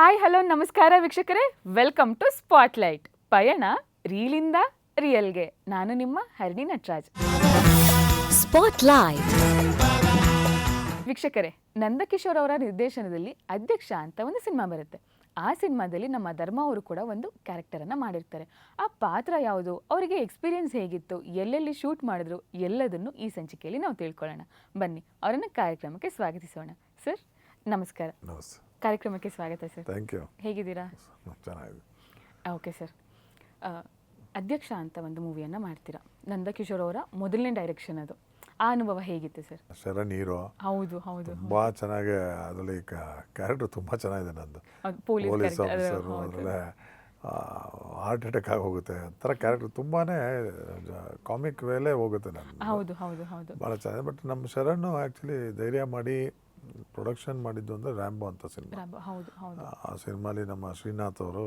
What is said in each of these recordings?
Hi hello ನಮಸ್ಕಾರ ವೀಕ್ಷಕರೇ, welcome to spotlight. ಪಯಣ ರೀಲಿಂದ ರಿಯಲ್ಗೆ. ನಾನು ನಿಮ್ಮ ಹರಿಣಿ ನಟರಾಜ್. ಸ್ಪಾಟ್ಲೈಟ್ ವೀಕ್ಷಕರೇ, ನಂದಕಿಶೋರ್ ಅವರ ನಿರ್ದೇಶನದಲ್ಲಿ ಅಧ್ಯಕ್ಷ ಅಂತ ಒಂದು ಸಿನಿಮಾ ಬರುತ್ತೆ. ಆ ಸಿನಿಮಾದಲ್ಲಿ ನಮ್ಮ ಧರ್ಮ ಅವರು ಕೂಡ ಒಂದು ಕ್ಯಾರೆಕ್ಟರನ್ನು ಮಾಡಿರ್ತಾರೆ. ಆ ಪಾತ್ರ ಯಾವುದು, ಅವರಿಗೆ ಎಕ್ಸ್ಪೀರಿಯನ್ಸ್ ಹೇಗಿತ್ತು, ಎಲ್ಲೆಲ್ಲಿ ಶೂಟ್ ಮಾಡಿದ್ರು, ಎಲ್ಲದನ್ನು ಈ ಸಂಚಿಕೆಯಲ್ಲಿ ನಾವು ತಿಳ್ಕೊಳ್ಳೋಣ. ಬನ್ನಿ, ಅವರನ್ನು ಕಾರ್ಯಕ್ರಮಕ್ಕೆ ಸ್ವಾಗತಿಸೋಣ. ಸರ್ ನಮಸ್ಕಾರ. ಕಾರ್ಯಕ್ರಮಕ್ಕೆ ಸ್ವಾಗತ ಸರ್. Thank you. ಹೇಗಿದ್ದೀರಾ? ಚೆನ್ನಾಗಿದೆ. ಓಕೆ ಸರ್, ಅಧ್ಯಕ್ಷ ಅಂತ ಒಂದು ಮೂವಿಯನ್ನು ಮಾಡ್ತೀರಾ. ನಂದಕಿಶೋರ್ ಅವರ ಮೊದಲನೇ ಡೈರೆಕ್ಷನ್ ಅದು. ಆ ಅನುಭವ ಹೇಗಿತ್ತು ಸರ್? ಶರಣ್ ಹೀರೋ. ಹೌದು ಹೌದು. ತುಂಬ ಚೆನ್ನಾಗಿ ಅದರಲ್ಲಿ ಕ್ಯಾರೆಕ್ಟರ್ ತುಂಬ ಚೆನ್ನಾಗಿದೆ. ನಂದು ಪೊಲೀಸ್ ಆಫೀಸರು, ಅದರಲ್ಲೇ ಹಾರ್ಟ್ ಅಟ್ಯಾಕ್ ಆಗಿ ಹೋಗುತ್ತೆ ಒಂಥರ ಕ್ಯಾರೆಕ್ಟರ್. ತುಂಬಾ ಕಾಮಿಕ್ ವೇಲೇ ಹೋಗುತ್ತೆ. ನಾನು ಹೌದು ಹೌದು ಹೌದು ಭಾಳ ಚೆನ್ನಾಗಿದೆ. ಬಟ್ ನಮ್ಮ ಶರಣ್ ಆ್ಯಕ್ಚುಲಿ ಧೈರ್ಯ ಮಾಡಿ ಪ್ರೊಡಕ್ಷನ್ ಮಾಡಿದ್ದು ಅಂದರೆ ರ್ಯಾಂಬೋ ಅಂತ ಸಿನಿಮಾ. ಹೌದು ಹೌದು. ಆ ಸಿನಿಮಾಲಿ ನಮ್ಮ ಶ್ರೀನಾಥ್ ಅವರು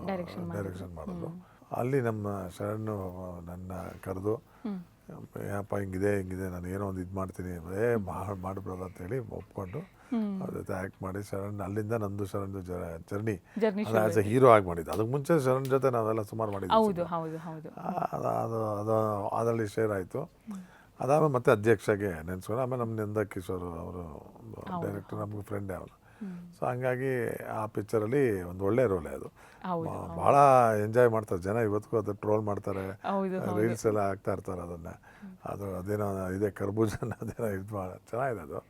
ಡೈರೆಕ್ಷನ್ ಮಾಡಿದ್ರು. ಅಲ್ಲಿ ನಮ್ಮ ಶರಣ್ ನನ್ನ ಕರೆದು, ಏನಪ್ಪ ಹಿಂಗಿದೆ ನಾನು ಏನೋ ಒಂದು ಇದು ಮಾಡ್ತೀನಿ, ಮಾಡಿಬಿಡೋದು ಅಂತೇಳಿ ಒಪ್ಕೊಂಡು ಅದ್ರ ಜೊತೆ ಆ್ಯಕ್ಟ್ ಮಾಡಿ ಶರಣ್ ಅಲ್ಲಿಂದ ನಂದು Sharan journey as A hero ಆಗಿ ಮಾಡಿದ್ದು. ಅದಕ್ಕೆ ಮುಂಚೆ ಶರಣ್ ಜೊತೆ ನಾವೆಲ್ಲ ಸುಮಾರು ಮಾಡಿದ್ವಿ. ಅದು ಅದರಲ್ಲಿ ಶೇರ್ ಆಯಿತು. ಅದಾದಮೇಲೆ ಮತ್ತೆ ಅಧ್ಯಕ್ಷಗೆ ನೆನೆಸ್ಕೊಂಡು ಆಮೇಲೆ ನಮ್ಮ ನಂದಕಿಶೋರ್ ಅವರು ಡೈರೆಕ್ಟರ್, ನಮಗೆ ಫ್ರೆಂಡೇ ಅವರು. ಸೊ ಹಂಗಾಗಿ ಆ ಪಿಕ್ಚರಲ್ಲಿ ಒಂದು ಒಳ್ಳೆ ರೋಲೇ ಅದು. ಭಾಳ ಎಂಜಾಯ್ ಮಾಡ್ತಾರೆ ಜನ. ಇವತ್ತಿಗೂ ಅದು ಟ್ರೋಲ್ ಮಾಡ್ತಾರೆ, ರೀಲ್ಸ್ ಎಲ್ಲ ಹಾಕ್ತಾ ಇರ್ತಾರೆ ಅದನ್ನು. ಅದೇನೋ ಇದೆ ಕರ್ಬೂಜನ, ಅದೇನೋ ಇದು ಚೆನ್ನಾಗಿದೆ ಅದು.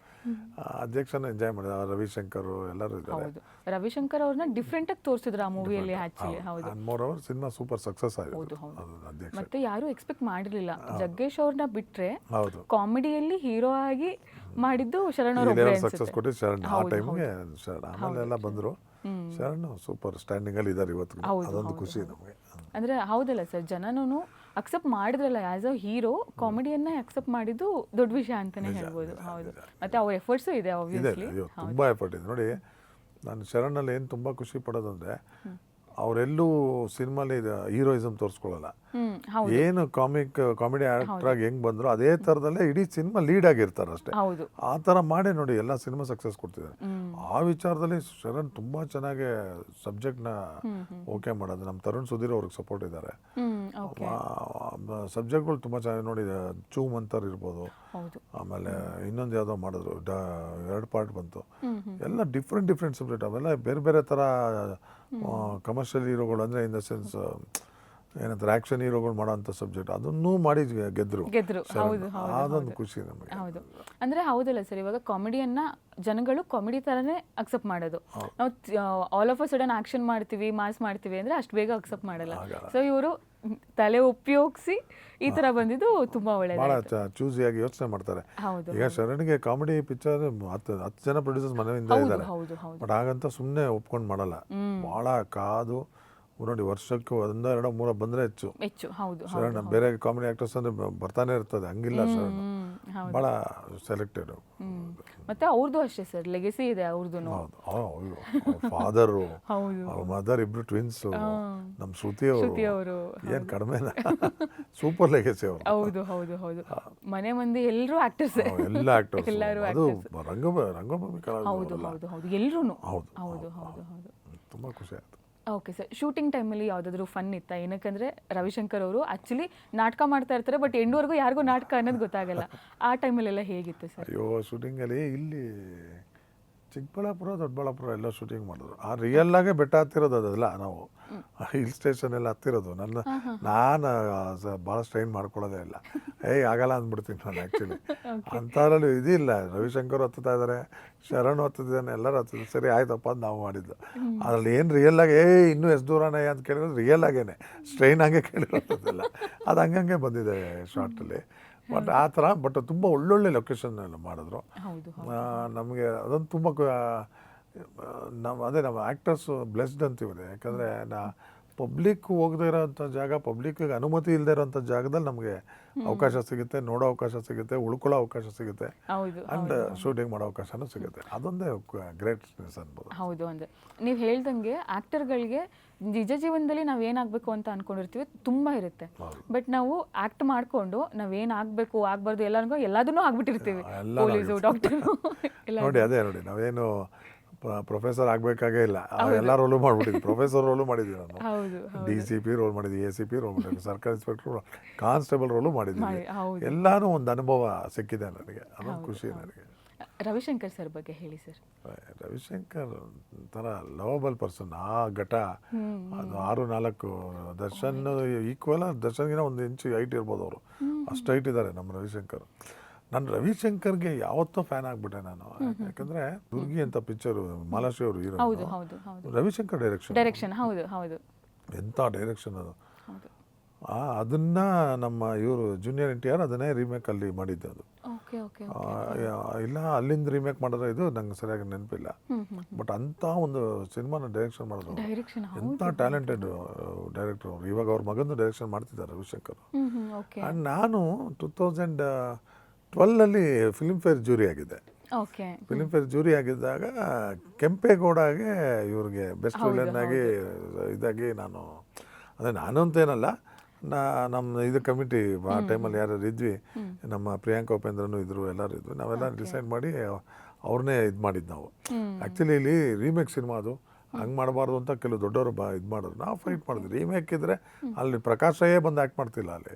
ಅಧ್ಯಕ್ಷನ ಎಂಜಾಯ್ ಮಾಡಿದ ರವಿಶಂಕರ್ ಎಲ್ಲರೂ ಇದ್ದಾರೆ. ರವಿಶಂಕರ್ ಅವ್ರನ್ನ ಡಿಫ್ರೆಂಟ್ ಆಗಿ ತೋರಿಸಿದ್ರು ಆ ಮೂವಿಯಲ್ಲಿ. ಆಕ್ಚುಲಿ ಹೌದು, 3 ಅವರ್ ಸಿನಿಮಾ ಸೂಪರ್ ಸಕ್ಸಸ್ ಆಗಿದೆ. ಮತ್ತೆ ಯಾರು ಎಕ್ಸ್ಪೆಕ್ಟ್ ಮಾಡಿರಲಿಲ್ಲ. ಜಗ್ಗೇಶ್ ಅವ್ರನ್ನ ಬಿಟ್ರೆ ಕಾಮಿಡಿಯಲ್ಲಿ ಹೀರೋ ಆಗಿ ಮಾಡಿದ್ದು ಶರಣ್ ಅವರು ಸಕ್ಸಸ್ ಕೊಟ್ಟು ಶರಣ್ ಆ ಟೈಮ್ಗೆ ಶರಣ್. ಆಮೇಲೆ ಎಲ್ಲ ಬಂದರು. ಶರಣ್ ಸೂಪರ್ ಸ್ಟ್ಯಾಂಡಿಂಗ್ ಅಲ್ಲಿ ಇದ್ದಾರೆ ಇವತ್ತು. ಅದೊಂದು ಖುಷಿ ನಮಗೆ. ಅಂದ್ರೆ ಹೌದಲ್ಲ ಸರ್, ಜನನೂ ಅಕ್ಸೆಪ್ಟ್ ಮಾಡಿದ್ರಲ್ಲ ಆಸ್ ಅ ಹೀರೋ. ಕಾಮಿಡಿಯನ್ನ ಅಕ್ಸೆಪ್ಟ್ ಮಾಡಿದ್ದು ದೊಡ್ಡ ವಿಷಯ ಅಂತಾನೆ ಹೇಳ್ಬೋದು. ಹೌದು, ಮತ್ತೆ ಅವ್ರ ಎಫರ್ಟ್ಸು ಇದೆ ಆಬ್ವಿಯಸ್ಲಿ. ತುಂಬಾ ಎಫರ್ಟ್ ಇದೆ ನೋಡಿ. ನಾನು ಶರಣಲ್ಲಿ ಏನು ತುಂಬ ಖುಷಿ ಪಡೋದಂದ್ರೆ, ಅವರೆಲ್ಲೂ ಸಿನಿಮಾಲಿ ಹೀರೋಯಿಸಮ್ ತೋರಿಸ್ಕೊಳ್ಳಲ್ಲ. ಏನು ಕಾಮಿಡಿ ಆಕ್ಟರ್ ಆಗಿ ಹೆಂಗ್ ಬಂದ್ರು ಅದೇ ಥರದಲ್ಲೇ ಇಡೀ ಸಿನಿಮಾ ಲೀಡ್ ಆಗಿರ್ತಾರೆ ಅಷ್ಟೇ. ಆ ಥರ ಮಾಡೇ ನೋಡಿ ಎಲ್ಲ ಸಿನಿಮಾ ಸಕ್ಸಸ್ ಕೊಡ್ತಿದ್ದಾರೆ. ಆ ವಿಚಾರದಲ್ಲಿ ಶರಣ್ ತುಂಬಾ ಚೆನ್ನಾಗಿ ಸಬ್ಜೆಕ್ಟ್ನ ಓಕೆ ಮಾಡೋದು. ನಮ್ಮ ತರುಣ್ ಸುಧೀರ್ ಅವ್ರಿಗೆ ಸಪೋರ್ಟ್ ಇದ್ದಾರೆ. ಸಬ್ಜೆಕ್ಟ್ಗಳು ತುಂಬ ಚೆನ್ನಾಗಿ ನೋಡಿ. ಚೂ ಮಂತರ್ ಇರ್ಬೋದು, ಆಮೇಲೆ ಇನ್ನೊಂದು ಯಾವುದೋ ಮಾಡಿದ್ರು, 2 ಪಾರ್ಟ್ ಬಂತು. ಎಲ್ಲ ಡಿಫ್ರೆಂಟ್ ಸಬ್ಜೆಕ್ಟ್. ಅವೆಲ್ಲ ಬೇರೆ ಬೇರೆ ಥರ ಕಮರ್ಷಿಯಲ್ ಹೀರೋಗಳು, ಅಂದರೆ ಇನ್ ದ ಸೆನ್ಸ್ ಏನಂತಾರೆ ಆ್ಯಕ್ಷನ್ ಹೀರೋಗಳು ಮಾಡೋಂಥ ಸಬ್ಜೆಕ್ಟ್, ಅದನ್ನೂ ಮಾಡಿ ಗೆದ್ರು. ಅದೊಂದು ಖುಷಿ ನಮಗೆ. ಹೌದು, ಅಂದರೆ ಹೌದಲ್ಲ ಸರ್, ಇವಾಗ ಕಾಮಿಡಿಯನ್ನ ಜನಗಳು ಕಾಮಿಡಿ ಥರನೇ ಅಕ್ಸೆಪ್ಟ್ ಮಾಡೋದು. ನಾವು all of a sudden action ಮಾಡ್ತೀವಿ, ಮಾಸ್ ಮಾಡ್ತೀವಿ ಅಂದರೆ ಅಷ್ಟು ಬೇಗ ಅಕ್ಸೆಪ್ಟ್ ಮಾಡಲ್ಲ. ಸೊ ಇವರು ತಲೆ ಉಪಯೋಗಿಸಿ ಈ ಥರ ಬಂದಿದ್ದು ತುಂಬ ಒಳ್ಳೆಯದು. ಭಾಳ ಚೂಸಿಯಾಗಿ ಯೋಚನೆ ಮಾಡ್ತಾರೆ. ಈಗ ಶರಣ್ಗೆ ಕಾಮಿಡಿ ಪಿಕ್ಚರ್ 10 ಜನ ಪ್ರೊಡ್ಯೂಸರ್ಸ್ ಮನೆಯಿಂದ ಇದ್ದಾರೆ. ಬಟ್ ಹಾಗಂತ ಸುಮ್ಮನೆ ಒಪ್ಕೊಂಡು ಮಾಡಲ್ಲ. ಭಾಳ ಕಾದು ನೋಡಿ, ವರ್ಷಕ್ಕೆ 1, 2, 3 ಬಂದರೆ ಹೆಚ್ಚು. ಶರಣ್ ಬೇರೆ ಕಾಮಿಡಿ ಆಕ್ಟರ್ಸ್ ಅಂದ್ರೆ ಬರ್ತಾನೆ ಇರ್ತದೆ, ಹಂಗಿಲ್ಲ. ಶರಣ್ ಭಾಳ ಸೆಲೆಕ್ಟೆಡ್. ಮತ್ತೆ ಅವ್ರದ್ದು ಅಷ್ಟೇ ಸರ್, ಲೆಗೆಸಿ ಇದೆ ಅವ್ರದ್ದು. ಫಾದರು, ಮದರ್ ಇಬ್ರು ಟ್ವಿನ್ಸ್. ನಮ್ಮ ಶ್ರುತಿ ಅವರು ಏನ್ ಕಡಿಮೆ, ಸೂಪರ್ ಲೆಗೆಸಿ ಅವರು. ಹೌದು ಹೌದು ಹೌದು. ಮನೆ ಮಂದಿ ಎಲ್ಲರೂ ಆಕ್ಟರ್ಸ್, ಎಲ್ಲ ಆಕ್ಟರ್ಸ್. ಅದು ರಂಗಭೂಮಿ ಕಲಾವಿದರು ಎಲ್ಲರೂ. ಹೌದು ಹೌದು ಹೌದು ಹೌದು. ತುಂಬಾ ಖುಷಿ ಆಯ್ತು. ಓಕೆ ಸರ್, ಶೂಟಿಂಗ್ ಟೈಮಲ್ಲಿ ಯಾವುದಾದ್ರೂ ಫನ್ ಇತ್ತಾ? ಏನಕ್ಕಂದರೆ ರವಿಶಂಕರ್ ಅವರು ಆ್ಯಕ್ಚುಲಿ ನಾಟಕ ಮಾಡ್ತಾ ಇರ್ತಾರೆ, ಬಟ್ ಎಂಡ್ವರೆಗೂ ಯಾರಿಗೂ ನಾಟಕ ಅನ್ನೋದು ಗೊತ್ತಾಗಲ್ಲ. ಆ ಟೈಮಲ್ಲೆಲ್ಲ ಹೇಗಿತ್ತು ಸರ್? ಅಯ್ಯೋ, ಶೂಟಿಂಗಲ್ಲಿ ಇಲ್ಲಿ ಚಿಕ್ಕಬಳ್ಳಾಪುರ, ದೊಡ್ಡಬಳ್ಳಾಪುರ ಎಲ್ಲ ಶೂಟಿಂಗ್ ಮಾಡಿದ್ರು. ಆ ರಿಯಲ್ ಆಗೇ ಬೆಟ್ಟ ಹತ್ತಿರೋದು ಅದೆಲ್ಲ. ನಾವು ಹಿಲ್ ಸ್ಟೇಷನ್ ಎಲ್ಲ ಹತ್ತಿರೋದು. ನಾನು ಭಾಳ ಸ್ಟ್ರೈನ್ ಮಾಡ್ಕೊಳ್ಳೋದೇ ಇಲ್ಲ. ಆಗಲ್ಲ ಅಂದ್ಬಿಡ್ತೀನಿ ನಾನು ಆ್ಯಕ್ಚುಲಿ. ಅಂಥದ್ರಲ್ಲಿ ಇದಿಲ್ಲ. ರವಿಶಂಕರ್ ಹತ್ತುತ್ತಾ ಇದ್ದಾರೆ, ಶರಣ್ ಹತ್ತಿದ್ದಾನೆ, ಎಲ್ಲರೂ ಹತ್ತಿದ್ರು. ಸರಿ ಆಯ್ತಪ್ಪ ಅಂತ ನಾವು ಮಾಡಿದ್ದು. ಅದರಲ್ಲಿ ಏನು ರಿಯಲ್ ಆಗಿ ಇನ್ನೂ ಎಷ್ಟು ದೂರನೇ ಅಂತ ಕೇಳಿದ್ರೆ ರಿಯಲ್ ಆಗೇನೆ, ಸ್ಟ್ರೈನ್ ಆಗೇ ಕೇಳಿರೋದಿಲ್ಲ. ಅದು ಹಂಗಂಗೆ ಬಂದಿದೆ ಶಾರ್ಟಲ್ಲಿ. ಬಟ್ ಆ ಥರ, ಬಟ್ ತುಂಬ ಒಳ್ಳೊಳ್ಳೆ ಲೊಕೇಶನ್ ಎಲ್ಲ ಮಾಡಿದ್ರು ನಮಗೆ. ಅದೊಂದು ತುಂಬ ಅದೇ ನಮ್ಮ ಆ್ಯಕ್ಟರ್ಸು ಬ್ಲೆಸ್ಡ್ ಅಂತೀವಿ. ಯಾಕಂದರೆ ಪಬ್ಲಿಕ್ ಹೋಗದೇ ಇರೋಂಥ ಜಾಗ, ಪಬ್ಲಿಕ್ಗೆ ಅನುಮತಿ ಇಲ್ಲದೆ ಇರೋಂಥ ಜಾಗದಲ್ಲಿ ನಮಗೆ ಅವಕಾಶ ಸಿಗುತ್ತೆ, ನೋಡೋ ಅವಕಾಶ ಸಿಗುತ್ತೆ, ಉಳ್ಕೊಳ್ಳೋ ಅವಕಾಶ ಸಿಗುತ್ತೆ, ಆ್ಯಂಡ್ ಶೂಟಿಂಗ್ ಮಾಡೋ ಅವಕಾಶನೂ ಸಿಗುತ್ತೆ. ಅದೊಂದೇ ಗ್ರೇಟ್ನೆಸ್ ಅನ್ಬೋದು. ಹೌದು, ಅಂದರೆ ನೀವು ಹೇಳ್ದಂಗೆ ಆ್ಯಕ್ಟರ್ಗಳಿಗೆ ನಿಜ ಜೀವನದಲ್ಲಿ ನಾವು ಏನಾಗಬೇಕು ಅಂತ ಅಂದ್ಕೊಂಡಿರ್ತೀವಿ ತುಂಬ ಇರುತ್ತೆ. ಬಟ್ ನಾವು ಆ್ಯಕ್ಟ್ ಮಾಡಿಕೊಂಡು ನಾವೇನಾಗಬೇಕು ಆಗಬಾರ್ದು ಎಲ್ಲದನ್ನೂ ಆಗ್ಬಿಟ್ಟಿರ್ತೀವಿ. ಪೊಲೀಸು, ಡಾಕ್ಟರು ನೋಡಿ, ಅದೇ ನೋಡಿ, ನಾವೇನು ಪ್ರೊಫೆಸರ್ ಆಗಬೇಕಾಗೇ ಇಲ್ಲ, ಎಲ್ಲ ರೋಲು ಮಾಡಿಬಿಟ್ಟಿದ್ದೆ. ಪ್ರೊಫೆಸರ್ ರೋಲು ಮಾಡಿದ್ದೆ ನಾನು, ಹೌದು DCP ರೋಲ್ ಮಾಡಿದ್ದೆ, ACP ರೋಲ್ ಮಾಡಿದ್ದೆ, ಸರ್ಕಲ್ ಇನ್ಸ್ಪೆಕ್ಟರ್, ಕಾನ್ಸ್ಟೇಬಲ್ ರೋಲು ಮಾಡಿದ್ದೀವಿ. ಹೌದು. ಎಲ್ಲಾನು ಒಂದು ಅನುಭವ ಸಿಕ್ಕಿದೆ ನನಗೆ, ಅದೊಂದು ಖುಷಿ ನನಗೆ. ರವಿಶಂಕರ್ ಸರ್ ಬಗ್ಗೆ ಹೇಳಿ ಸರ್. ರವಿಶಂಕರ್ ಒಂಥರ ಲವಬಲ್ ಪರ್ಸನ್. ಆ ಘಟ ಅದು 6'4", ದರ್ಶನ್ ಈಕ್ವಲ್, ದರ್ಶನ್ಗಿನ 1 ಇಂಚು ಹೈಟ್ ಇರ್ಬೋದು ಅವರು, ಅಷ್ಟು ಹೈಟ್ ಇದ್ದಾರೆ ನಮ್ಮ ರವಿಶಂಕರ್. ನಾನು ರವಿಶಂಕರ್ಗೆ ಯಾವತ್ತೋ ಫ್ಯಾನ್ ಆಗಿಬಿಟ್ಟೆ ನಾನು, ಯಾಕಂದರೆ ದುರ್ಗಿ ಅಂತ ಪಿಕ್ಚರು ಮಾಲಾಶ್ರೀ ಅವರು ಹೀರೋ, ಹೌದು ಹೌದು ಹೌದು. ರವಿಶಂಕರ್ ಡೈರೆಕ್ಷನ್ ಹೌದು ಹೌದು. ಎಂಥ ಡೈರೆಕ್ಷನ್ ಅದು. ಹೌದು. ಅದನ್ನ ನಮ್ಮ ಇವರು ಜೂನಿಯರ್ NTR ಅದನ್ನೇ ರೀಮೇಕಲ್ಲಿ ಮಾಡಿದ್ದು ಅದು. Okay okay. ಇಲ್ಲ ಅಲ್ಲಿಂದ ರೀಮೇಕ್ ಮಾಡಿದ್ರೆ ಇದು ನಂಗೆ ಸರಿಯಾಗಿ ನೆನಪಿಲ್ಲ. ಬಟ್ ಅಂಥ ಒಂದು ಸಿನಿಮಾನ ಡೈರೆಕ್ಷನ್ ಮಾಡಿದ್ರು, ಡೈರೆಕ್ಷನ್ ಎಂಥ ಟ್ಯಾಲೆಂಟೆಡ್ ಡೈರೆಕ್ಟರ್ ಅವರು. ಇವಾಗ ಅವ್ರ ಮಗನೂ ಡೈರೆಕ್ಷನ್ ಮಾಡ್ತಿದ್ದಾರೆ ರವಿಶಂಕರ್. ಆ್ಯಂಡ್ ನಾನು 2012 ಫಿಲ್ಮ್ಫೇರ್ ಜೂರಿ ಆಗಿದ್ದೆ. ಓಕೆ. ಫಿಲ್ಮ್ಫೇರ್ ಜೂರಿ ಆಗಿದ್ದಾಗ ಕೆಂಪೇಗೌಡಗೆ ಇವ್ರಿಗೆ ಬೆಸ್ಟ್ ವಿಲನ್ ಆಗಿ ಇದಾಗಿ ನಾನು, ಅದೇ ನಾನು ಅಂತೇನಲ್ಲ, ನಮ್ಮ ಇದು ಕಮಿಟಿ ಆ ಟೈಮಲ್ಲಿ ಯಾರು ಇದ್ವಿ, ನಮ್ಮ ಪ್ರಿಯಾಂಕಾ ಉಪೇಂದ್ರನೂ ಇದ್ರು, ಎಲ್ಲರೂ ಇದ್ವಿ, ನಾವೆಲ್ಲ ಡಿಸೈಡ್ ಮಾಡಿ ಅವ್ರನ್ನೇ ಇದು ಮಾಡಿದ್ದು ನಾವು. ಆ್ಯಕ್ಚುಲಿ ಇಲ್ಲಿ ರೀಮೇಕ್ ಸಿನಿಮಾ ಅದು, ಹಂಗೆ ಮಾಡಬಾರ್ದು ಅಂತ ಕೆಲವು ದೊಡ್ಡವರು ಇದು ಮಾಡಿದ್ರು, ನಾವು ಫೈಟ್ ಮಾಡಿದ್ವಿ. ರೀಮೇಕ್ ಇದ್ದರೆ ಅಲ್ಲಿ ಪ್ರಕಾಶ್ ರೈಯೇ ಬಂದು ಆ್ಯಕ್ಟ್ ಮಾಡ್ತಿಲ್ಲ, ಅಲ್ಲಿ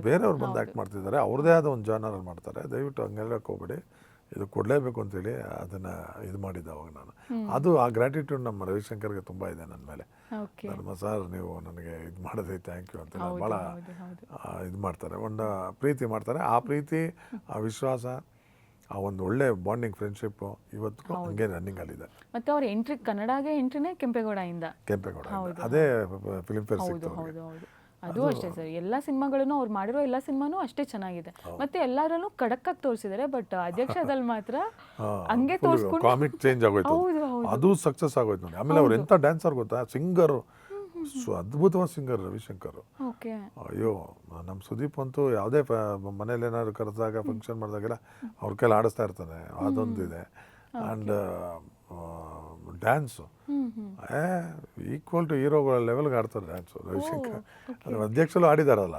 ಬೇರೆಯವ್ರು ಬಂದು ಆ್ಯಕ್ಟ್ ಮಾಡ್ತಿದ್ದಾರೆ, ಅವ್ರದ್ದೇ ಆದ ಒಂದು ಜಾನರಲ್ಲಿ ಮಾಡ್ತಾರೆ. ದಯವಿಟ್ಟು ಹಂಗೆಲ್ಲ ಹೋಗ್ಬೇಡಿ, ಇದು ಕೊಡಲೇಬೇಕು ಅಂತೇಳಿ ಅದನ್ನು ಇದು ಮಾಡಿದ್ದೆ ಅವಾಗ ನಾನು. ಅದು ಆ ಗ್ರ್ಯಾಟಿಟ್ಯೂಡ್ ನಮ್ಮ ರವಿಶಂಕರ್ಗೆ ತುಂಬ ಇದೆ ನನ್ನ ಮೇಲೆ. ನಮ್ಮ ಸರ್ ನೀವು ನನಗೆ ಇದು ಮಾಡೋದೇ ಥ್ಯಾಂಕ್ ಯು ಅಂತ ಭಾಳ ಇದು ಮಾಡ್ತಾರೆ, ಒಂದು ಪ್ರೀತಿ ಮಾಡ್ತಾರೆ. ಆ ಪ್ರೀತಿ, ಆ ವಿಶ್ವಾಸ, ಆ ಒಂದು ಒಳ್ಳೆ ಬಾಂಡಿಂಗ್ ಫ್ರೆಂಡ್ಶಿಪ್ಪು ಇವತ್ತಿಗೂ ಹಂಗೆ ರನ್ನಿಂಗಲ್ಲಿದೆ. ಮತ್ತು ಅವ್ರ ಎಂಟ್ರಿ ಕನ್ನಡಗೆ ಎಂಟ್ರಿನೇ ಕೆಂಪೇಗೌಡ, ಅದೇ ಫಿಲ್ಮ್ಫೇರ್ ಸಿಕ್ತು. ಅದು ಅಷ್ಟೇ ಸರ್, ಎಲ್ಲ ಸಿನಿಮಾಗಳನ್ನು ಅವ್ರು ಮಾಡಿರೋ ಎಲ್ಲ ಸಿನಿಮಾನೂ ಅಷ್ಟೇ ಚೆನ್ನಾಗಿದೆ. ಮತ್ತೆ ಎಲ್ಲರಲ್ಲೂ ಖಡಕ್ಕಾಗಿ ತೋರಿಸಿದ್ದಾರೆ, ಬಟ್ ಅಧ್ಯಕ್ಷದಲ್ಲಿ ಮಾತ್ರ ಹಂಗೆ ತೋರಿಸ್ಕೊಂಡು ಕಾಮಿಕ್ ಚೇಂಜ್ ಆಗೋಯ್ತು, ಅದು ಸಕ್ಸಸ್ ಆಗೋಯ್ತು ನೋಡಿ. ಆಮೇಲೆ ಅವ್ರು ಎಂಥ ಡ್ಯಾನ್ಸರ್ ಗೊತ್ತಾ, ಸಿಂಗರು, ಅದ್ಭುತವಾದ ಸಿಂಗರ್ ರವಿಶಂಕರ್. ಅಯ್ಯೋ ನಮ್ಮ ಸುದೀಪ್ ಅಂತೂ ಯಾವುದೇ ಮನೇಲಿ ಏನಾದ್ರು ಕರೆದಾಗ ಫಂಕ್ಷನ್ ಮಾಡಿದಾಗೆಲ್ಲ ಅವ್ರ ಕೈಲಿ ಆಡಿಸ್ತಾ ಇರ್ತಾನೆ, ಅದೊಂದಿದೆ. ಆ್ಯಂಡ್ ಡ್ಯಾನ್ಸು ಈಕ್ವಲ್ ಟು ಹೀರೋಗಳ ಲೆವೆಲ್ಗೆ ಆಡ್ತಾರೆ ಡ್ಯಾನ್ಸು ರವಿಶಂಕರ್. ಅದು ಅಧ್ಯಕ್ಷರು ಆಡಿದಾರಲ್ಲ,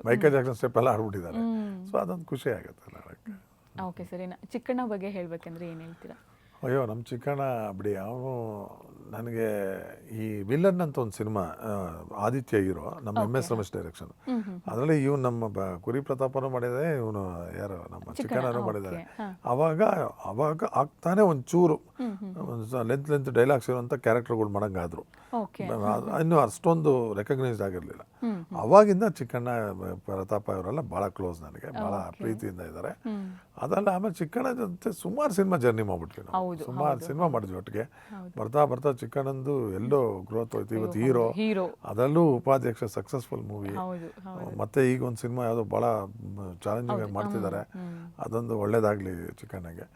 ಮೈಕಲ್ ಜಾಕ್ಸನ್ ಸ್ಟೆಪ್ ಎಲ್ಲ ಆಡ್ಬಿಟ್ಟಿದ್ದಾರೆ. ಸೊ ಅದೊಂದು ಖುಷಿ ಆಗುತ್ತೆ ನನಗೆ. ಓಕೆ ಸರಿ, ಚಿಕ್ಕಣ್ಣ ಬಗ್ಗೆ ಹೇಳ್ಬೇಕಂದ್ರೆ ಏನು ಹೇಳ್ತೀರಾ? ಅಯ್ಯೋ ನಮ್ಮ ಚಿಕ್ಕಣ್ಣ ಬಿಡಿ, ಅವನು ನನಗೆ ಈ ವಿಲನ್ ಅಂತ ಒಂದು ಸಿನಿಮಾ, ಆದಿತ್ಯ ಹೀರೋ, ನಮ್ಮ MS ರಮೇಶ್ ಡೈರೆಕ್ಷನ್, ಅದರಲ್ಲಿ ಇವನು ನಮ್ಮ ಕುರಿ ಪ್ರತಾಪನೂ ಮಾಡಿದ್ದಾರೆ, ಇವನು ಯಾರು ನಮ್ಮ ಚಿಕ್ಕಣ್ಣನೂ ಮಾಡಿದ್ದಾರೆ. ಅವಾಗ ಆಗ್ತಾನೆ ಒಂಚೂರು ಲೆಂತ್ ಡೈಲಾಗ್ಸ್ ಇರುವಂಥ ಕ್ಯಾರೆಕ್ಟರ್ಗಳು ಮಾಡಂಗಾದ್ರು, ಇನ್ನು ಅಷ್ಟೊಂದು ರೆಕಗ್ನೈಸ್ಡ್ ಆಗಿರಲಿಲ್ಲ. ಅವಾಗಿಂದ ಚಿಕ್ಕಣ್ಣ ಪ್ರತಾಪ ಅವರೆಲ್ಲ ಭಾಳ ಕ್ಲೋಸ್, ನನಗೆ ಭಾಳ ಪ್ರೀತಿಯಿಂದ ಇದ್ದಾರೆ. ಅದಲ್ಲ, ಆಮೇಲೆ ಚಿಕ್ಕಣ್ಣ ಜೊತೆ ಸುಮಾರು ಸಿನಿಮಾ ಜರ್ನಿ ಮಾಡ್ಬಿಟ್ವಿ ನಾವು, ಸುಮಾರು ಸಿನಿಮಾ ಮಾಡಿದ್ವಿ ಒಟ್ಟಿಗೆ. ಬರ್ತಾ ಬರ್ತಾ ಚಿಕ್ಕಣ್ಣಂದು ಎಲ್ಲೋ ಗ್ರೋತ್ ಹೋಯ್ತು. ಇವತ್ತು ಹೀರೋ, ಅದರಲ್ಲೂ ಉಪಾಧ್ಯಕ್ಷ ಸಕ್ಸಸ್ಫುಲ್ ಮೂವಿ. ಮತ್ತೆ ಈಗ ಒಂದು ಸಿನಿಮಾ ಯಾವುದೋ ಭಾಳ ಚಾಲೆಂಜಿಂಗ್ ಆಗಿ ಮಾಡ್ತಿದ್ದಾರೆ, ಅದೊಂದು ಒಳ್ಳೇದಾಗಲಿ ಚಿಕ್ಕಣ್ಣಗೆ.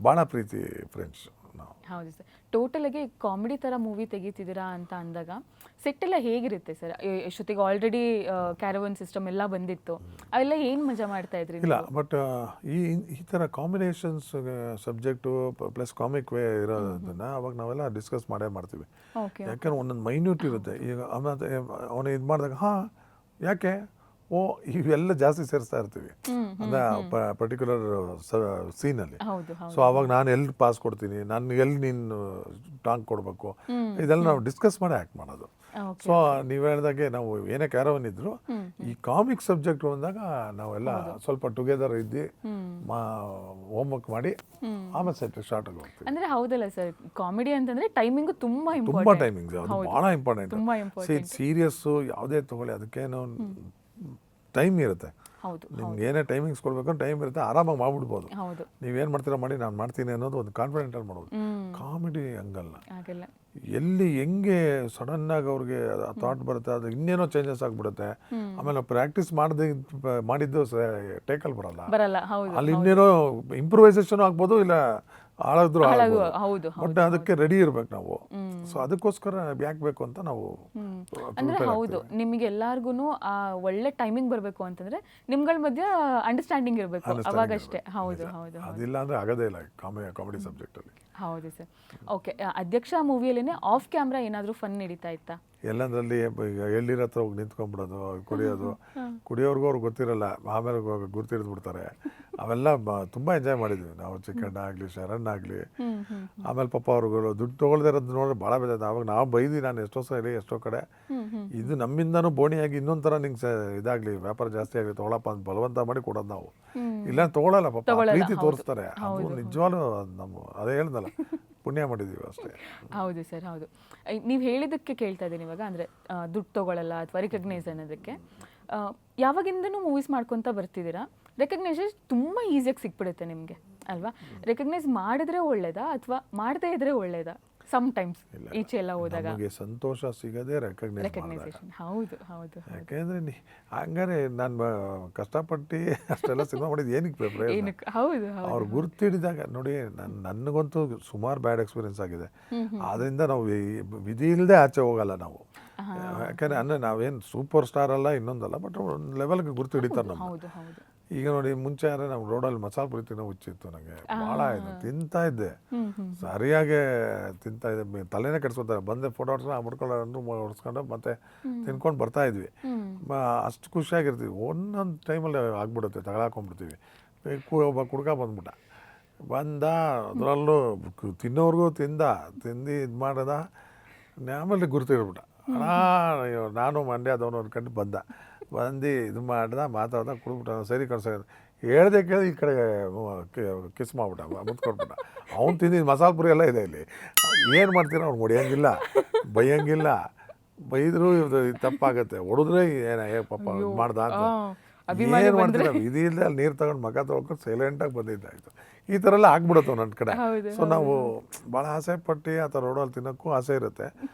ಭಾಳ ಪ್ರೀತಿ ಫ್ರೆಂಡ್ಸ್ ನಾವು. ಹೌದು ಸರ್, ಟೋಟಲಾಗಿ ಕಾಮಿಡಿ ಥರ ಮೂವಿ ತೆಗಿತಿದ್ದೀರಾ ಅಂತ ಅಂದಾಗ ಸೆಟ್ ಎಲ್ಲ ಹೇಗಿರುತ್ತೆ ಸರ್? ಇಷ್ಟೊತ್ತಿಗೆ ಆಲ್ರೆಡಿ ಕ್ಯಾರವನ್ ಸಿಸ್ಟಮ್ ಎಲ್ಲ ಬಂದಿತ್ತು, ಅವೆಲ್ಲ ಏನು ಮಜಾ ಮಾಡ್ತಾ ಇದ್ರಿ? ಇಲ್ಲ, ಬಟ್ ಈ ಥರ combinations subject plus comic way ಇರೋದನ್ನ ಅವಾಗ ನಾವೆಲ್ಲ ಡಿಸ್ಕಸ್ ಮಾಡ್ತೀವಿ. ಯಾಕಂದ್ರೆ ಒಂದೊಂದು ಮೈನ್ಯೂಟ್ ಇರುತ್ತೆ. ಈಗ ಅವನು ಇದು ಮಾಡಿದಾಗ ಯಾಕೆ ಇವೆಲ್ಲ ಜಾಸ್ತಿ ಸೇರಿಸ್ತಾ ಇರ್ತೀವಿ ಅಂದರೆ ಪರ್ಟಿಕ್ಯುಲರ್ ಸೀನಲ್ಲಿ. ಸೊ ಅವಾಗ ನಾನು ಎಲ್ಲಿ ಪಾಸ್ ಕೊಡ್ತೀನಿ, ನಾನು ಎಲ್ಲಿ ನೀನು ಟಾಂಗ್ ಕೊಡಬೇಕು, ಇದೆಲ್ಲ ನಾವು ಡಿಸ್ಕಸ್ ಮಾಡಿ ಆ್ಯಕ್ಟ್ ಮಾಡೋದು. ಸೊ ನೀವು ಹೇಳಿದಾಗೆ ನಾವು ಏನೇ ಕ್ಯಾರವನ್ ಇದ್ರು, ಈ ಕಾಮಿಕ್ ಸಬ್ಜೆಕ್ಟ್ ಬಂದಾಗ ನಾವೆಲ್ಲ ಸ್ವಲ್ಪ ಟುಗೆದರ್ ಇದ್ದು ಹೋಮ್ವರ್ಕ್ ಮಾಡಿ ಆಮೇಲೆ ಸ್ಟಾರ್ಟ್ ಆಗಿ ಹೋಗ್ತೀವಿ. ಅಂದ್ರೆ ಹೌದಲ್ಲ ಸರ್, ಕಾಮಿಡಿ ಅಂತಂದ್ರೆ ಟೈಮಿಂಗ್ ತುಂಬಾ ಟೈಮಿಂಗ್, ಅದು ಭಾಳ ಇಂಪಾರ್ಟೆಂಟ್. ಸೀರಿಯಸ್ಸು ಯಾವುದೇ ತಗೊಳ್ಳಿ, ಅದಕ್ಕೇನು ಟೈಮ್ ಇರುತ್ತೆ. ನಿಮ್ಗೆ ಏನೇ ಟೈಮಿಂಗ್ಸ್ ಕೊಡ್ಬೇಕು ಟೈಮ್ ಇರುತ್ತೆ, ಆರಾಮಾಗಿ ಮಾಡ್ಬಿಡ್ಬೋದು. ನೀವೇನು ಮಾಡ್ತೀರಾ ಮಾಡಿ, ನಾನು ಮಾಡ್ತೀನಿ ಅನ್ನೋದು ಒಂದು ಕಾನ್ಫಿಡೆಂಟಲ್ಲಿ ಮಾಡೋದು. ಕಾಮಿಡಿ ಹಂಗಲ್ಲ, ಎಲ್ಲಿ ಹೆಂಗೆ ಸಡನ್ನಾಗಿ ಅವ್ರಿಗೆ ಥಾಟ್ ಬರುತ್ತೆ, ಅದು ಇನ್ನೇನೋ ಚೇಂಜಸ್ ಆಗಿಬಿಡುತ್ತೆ. ಆಮೇಲೆ ನಾವು ಪ್ರಾಕ್ಟೀಸ್ ಮಾಡಿದ್ದು ಟೇಕಲ್ಲಿ ಬರಲ್ಲ, ಅಲ್ಲಿ ಇನ್ನೇನೋ ಇಂಪ್ರೂವೈಸೇಷನ್ ಆಗ್ಬೋದು, ಇಲ್ಲ ಹಾಳಾದ್ರೂ ಆಗ್ಬೋದು. ಬಟ್ ಅದಕ್ಕೆ ರೆಡಿ ಇರ್ಬೇಕು ನಾವು. ಸೊ ಅದಕ್ಕೋಸ್ಕರ ಯಾಕೆ ಬೇಕು ಅಂತ ನಾವು ಅಂದ್ರೆ ಹೌದು, ನಿಮಗೆ ಎಲ್ಲಾರ್ಗು ಒಳ್ಳೆ ಟೈಮಿಂಗ್ ಬರಬೇಕು ಅಂತಂದ್ರೆ ನಿಮ್ಗಳ ಮಧ್ಯ ಅಂಡರ್ಸ್ಟ್ಯಾಂಡಿಂಗ್ ಇರಬೇಕು, ಅವಾಗಷ್ಟೇ. ಹೌದು ಹೌದು, ಅದಿಲ್ಲ ಅಂದ್ರೆ ಆಗೋದೇ ಇಲ್ಲ ಕಾಮಿಡಿ ಸಬ್ಜೆಕ್ಟ್ ಅಲ್ಲಿ. ಹೌದು ಸರ್. ಓಕೆ, ಅಧ್ಯಕ್ಷ ಮೂವಿಯಲ್ಲೇನೆ ಆಫ್ ಕ್ಯಾಮ್ರಾ ಏನಾದರೂ ಫನ್ ನಡೀತಾ ಇತ್ತಾ? ಎಲ್ಲಂದ್ರಲ್ಲಿ ಈಗ ಎಳ್ನೀರ್ ಹತ್ರ ಹೋಗಿ ನಿಂತ್ಕೊಂಡ್ಬಿಡೋದು, ಕುಡಿಯೋದು, ಕುಡಿಯೋರ್ಗೂ ಅವ್ರಿಗೆ ಗೊತ್ತಿರಲ್ಲ, ಆಮೇಲೆ ಗುರ್ತಿಡಿದು ಬಿಡ್ತಾರೆ. ಅವೆಲ್ಲ ತುಂಬ ಎಂಜಾಯ್ ಮಾಡಿದ್ವಿ ನಾವು. ಚಿಕನ್ ಆಗಲಿ ಶರಣ್ ಆಗಲಿ. ಆಮೇಲೆ ಪಾಪ ಅವ್ರುಗಳು ದುಡ್ಡು ತೊಗೊಳ್ದೇ ಇರೋದು ನೋಡಿದ್ರೆ ಭಾಳ ಬೇಜಾರು. ಅವಾಗ ನಾವು ಬೈದಿ, ನಾನು ಎಷ್ಟೋ ಸರಿ ಎಷ್ಟೋ ಕಡೆ ಇದು ನಮ್ಮಿಂದನೂ ಬೋಣಿಯಾಗಿ ಇನ್ನೊಂದು ಥರ ನಿಂಗೆ ಇದಾಗಲಿ, ವ್ಯಾಪಾರ ಜಾಸ್ತಿ ಆಗಲಿ, ತೊಗೊಳಪ್ಪ ಅಂತ ಬಲವಂತ ಮಾಡಿ ಕೊಡೋದು ನಾವು. ಇಲ್ಲ ತೊಗೊಳಲ್ಲ ಪಾಪ, ಪ್ರೀತಿ ತೋರಿಸ್ತಾರೆ. ಅದು ನಿಜವಾಗ್ಲೂ ನಮ್ಮ ಅದೇ ಹೇಳ್ದಲ್ಲ, ಪುಣ್ಯ ಮಾಡಿದ್ದೀವಿ ಅಷ್ಟೇ. ಹೌದು ಸರ್, ಹೌದು. ನೀವು ಹೇಳಿದ್ದಕ್ಕೆ ಕೇಳ್ತಾ ಇದ್ದೀನಿ ಇವಾಗ, ಅಂದರೆ ದುಡ್ಡು ತೊಗೊಳ್ಳಲ್ಲ ಅಥವಾ ರಿಕಗ್ನೈಸ್ ಅನ್ನೋದಕ್ಕೆ. ಯಾವಾಗಿಂದನೂ ಮೂವೀಸ್ ಮಾಡ್ಕೊತ ಬರ್ತಿದ್ದೀರಾ, ರೆಕಗ್ನೈಸೇಷನ್ ತುಂಬ ಈಸಿಯಾಗಿ ಸಿಕ್ಬಿಡುತ್ತೆ ನಿಮಗೆ ಅಲ್ವಾ? ರೆಕಗ್ನೈಸ್ ಮಾಡಿದ್ರೆ ಒಳ್ಳೇದಾ ಅಥವಾ ಮಾಡದೇ ಇದ್ರೆ ಒಳ್ಳೇದಾ? ಸಮ್ಟೈಮ್ಸ್ ಈಚೆ ಎಲ್ಲ ಹೋದಾಗ ನಮಗೆ ಸಂತೋಷ ಸಿಗದೆ ರೆಕಗ್ನೈಸೇಷನ್. ಹೌದು ಹೌದು. ಯಾಕೆಂದ್ರೆ ಹಂಗಾರೆ ನಾನು ಕಷ್ಟಪಟ್ಟು ಅಷ್ಟೆಲ್ಲ ಸಿನಿಮಾ ಮಾಡಿದ್ದು ಏನಕ್ಕೆ ಪ್ರಯೋಜನ? ಹೌದು. ಅವ್ರು ಗುರ್ತಿಡಿದಾಗ ನೋಡಿ, ನನಗಂತೂ ಸುಮಾರು ಬ್ಯಾಡ್ ಎಕ್ಸ್ಪೀರಿಯನ್ಸ್ ಆಗಿದೆ. ಆದ್ದರಿಂದ ನಾವು ವಿಧಿ ಇಲ್ಲದೆ ಆಚೆ ಹೋಗಲ್ಲ ನಾವು. ಯಾಕಂದರೆ ಅಂದರೆ ನಾವೇನು ಸೂಪರ್ ಸ್ಟಾರ್ ಅಲ್ಲ, ಇನ್ನೊಂದಲ್ಲ, ಬಟ್ ಒಂದು ಲೆವೆಲ್ಗೆ ಗುರ್ತು ಹಿಡಿತಾರೆ ನಮ್ಮ. ಈಗ ನೋಡಿ, ಮುಂಚೆ ಆದರೆ ನಾವು ರೋಡಲ್ಲಿ ಮಸಾಲೆ ಪುರಿ ತಿನ್ನೋ ಹುಚ್ಚಿತ್ತು ನನಗೆ, ಭಾಳ ಆಯಿತು. ತಿಂತಾ ಇದ್ದೆ, ಸರಿಯಾಗೆ ತಿಂತಾ ಇದ್ದೆ, ತಲೆನೇ ಕೆಡ್ಸ್ಕೊತಾರೆ. ಬಂದೆ ಫೋಟೋ ಹೊಡ್ಸ್ಕೊಂಡು ಹೊಡ್ಸ್ಕೊಂಡು ಮತ್ತೆ ತಿನ್ಕೊಂಡು ಬರ್ತಾ ಇದ್ವಿ. ಅಷ್ಟು ಖುಷಿಯಾಗಿರ್ತೀವಿ. ಒಂದೊಂದು ಟೈಮಲ್ಲಿ ಆಗ್ಬಿಡುತ್ತೆ, ತಗೊಳಕೊಂಡ್ಬಿಡ್ತೀವಿ. ಒಬ್ಬ ಕುಡ್ಕ ಬಂದ್ಬಿಟ್ಟ, ಬಂದ, ಅದರಲ್ಲೂ ತಿನ್ನೋರ್ಗೂ ತಿಂದು ಇದು ಮಾಡ್ದ. ಆಮೇಲೆ ಗುರ್ತಿಡ್ಬಿಟ್ಟ. ನಾನು ಮಂಡ್ಯದವನು ಅನ್ಕೊಂಡು ಬಂದು ಇದು ಮಾಡ್ದ, ಮಾತಾಡ್ದ, ಕುಡ್ಬಿಟ್ಟ. ಸರಿ ಕಳ್ಸ ಹೇಳ್ದೆ ಕೇಳಿ ಈ ಕಡೆ ಕಿಸ್ ಮಾಡ್ಬಿಟ್ಟ, ಮುತ್ಕೊಟ್ಬಿಟ್ಟ. ಅವ್ನು ತಿಂದಿದ್ದು ಮಸಾಲೆ ಪುರಿ ಎಲ್ಲ ಇದೆ ಇಲ್ಲಿ. ಏನು ಮಾಡ್ತೀರ? ಅವ್ನು ಹೊಡಿಯೋಂಗಿಲ್ಲ, ಬೈಯೋಂಗಿಲ್ಲ. ಬೈದರೂ ಇದು ತಪ್ಪಾಗತ್ತೆ, ಹೊಡೆದ್ರೆ ಪಾಪ ಮಾಡ್ದ ಅಂತ. ಏನು ಮಾಡ್ತೀರ? ವಿಧಿ ಇಲ್ಲದೆ ಅಲ್ಲಿ ನೀರು ತಗೊಂಡು ಮಗ ತೊಳ್ಕೊಂಡು ಸೈಲೆಂಟಾಗಿ ಬಂದಿದ್ದಾಯಿತು. ಈ ಥರ ಎಲ್ಲ ಆಗ್ಬಿಡುತ್ತೆ ನನ್ನ ಕಡೆ. ಸೊ ನಾವು ಭಾಳ ಆಸೆ ಪಟ್ಟು ಆ ಥರ ರೋಡಲ್ಲಿ ತಿನ್ನೋಕ್ಕೂ ಆಸೆ ಇರುತ್ತೆ.